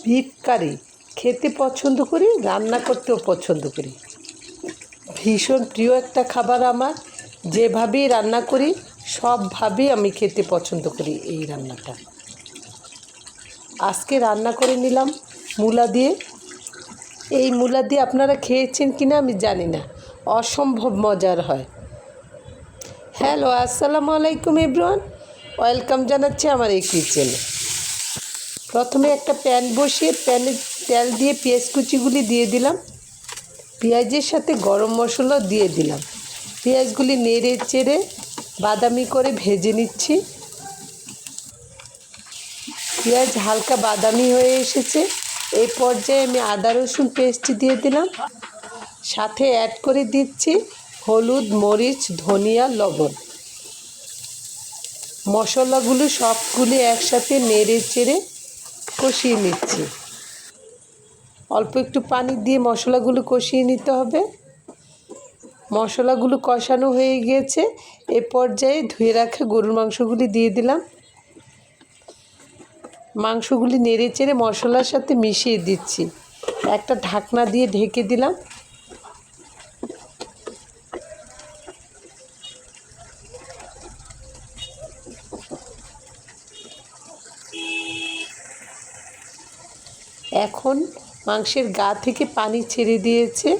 Beef কারি খেতে পছন্দ করি, রান্না করতেও পছন্দ করি। ভীষণ প্রিয় একটা খাবার আমার। যেভাবেই রান্না করি সবভাবেই আমি খেতে পছন্দ করি এই রান্নাটা। আজকে রান্না করে নিলাম মূলা দিয়ে। এই মূলা দিয়ে আপনারা খেয়েছেন কিনা আমি জানি না, অসম্ভব মজার হয়। হ্যালো, আসসালামু আলাইকুম এভরিওয়ান, ওয়েলকাম জানাচ্ছি আমার এই কিচেনে। প্রথমে একটা প্যান বসিয়ে প্যানে তেল দিয়ে পেঁয়াজ কুচিগুলি দিয়ে দিলাম। পেঁয়াজের সাথে গরম মশলা দিয়ে দিলাম। পেঁয়াজগুলি নেড়ে চেড়ে বাদামি করে ভেজে নিচ্ছি। পেঁয়াজ হালকা বাদামি হয়ে এসেছে। এই পর্যায়ে আমি আদা রসুন পেস্ট দিয়ে দিলাম। সাথে অ্যাড করে দিচ্ছি হলুদ, মরিচ, ধনিয়া, লবণ। মশলাগুলো সবগুলি একসাথে নেড়ে চেড়ে কষিয়ে নিচ্ছি। অল্প একটু পানি দিয়ে মশলাগুলো কষিয়ে নিতে হবে। মশলাগুলো কষানো হয়ে গিয়েছে। এ পর্যায়ে ধুয়ে রাখা গরুর মাংসগুলি দিয়ে দিলাম। মাংসগুলি নেড়ে চেড়ে মশলার সাথে মিশিয়ে দিচ্ছি। একটা ঢাকনা দিয়ে ঢেকে দিলাম। এখন মাংসের গা থেকে পানি ছেড়ে দিয়েছে।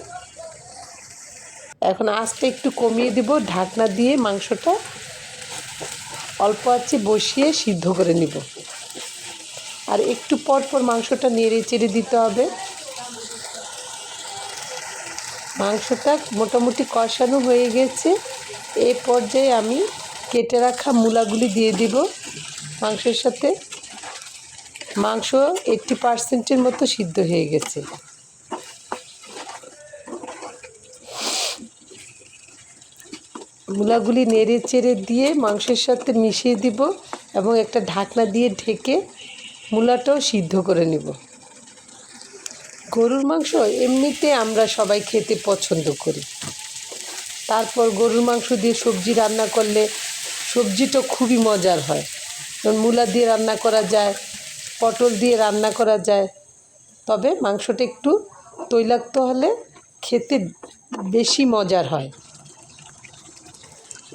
এখন আঁচটা একটু কমিয়ে দেব। ঢাকনা দিয়ে মাংসটা অল্প আঁচে বসিয়ে সিদ্ধ করে নিব। আর একটু পর পর মাংসটা নেড়ে চেড়ে দিতে হবে। মাংসটা মোটামুটি কষানো হয়ে গেছে। এই পর্যায়ে আমি কেটে রাখা মূলাগুলি দিয়ে দিব মাংসের সাথে। মাংস 80% মতো সিদ্ধ হয়ে গেছে। মূলাগুলি নেড়ে চেড়ে দিয়ে মাংসের সাথে মিশিয়ে দিব এবং একটা ঢাকনা দিয়ে ঢেকে মূলাটাও সিদ্ধ করে নেব। গরুর মাংস এমনিতে আমরা সবাই খেতে পছন্দ করি। তারপর গরুর মাংস দিয়ে সবজি রান্না করলে সবজিটা খুবই মজার হয়। যেমন মূলা দিয়ে রান্না করা যায়, পটল দিয়ে রান্না করা যায়। তবে মাংসটা একটু তৈলাক্ত হলে খেতে বেশি মজার হয়।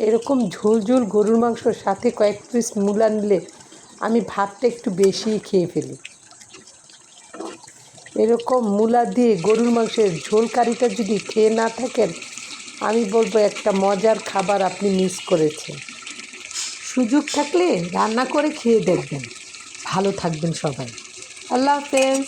এরকম ঝোল ঝোল গরুর মাংসর সাথে কয়েক পিস মূলা নিলে আমি ভাতটা একটু বেশিই খেয়ে ফেলি। এরকম মূলা দিয়ে গরুর মাংসের ঝোল কারিটা যদি খেয়ে না থাকেন, আমি বলবো একটা মজার খাবার আপনি মিস করেছেন। সুযোগ থাকলে রান্না করে খেয়ে দেখবেন। ভালো থাকবেন সবাই। আল্লাহ হাফেজ।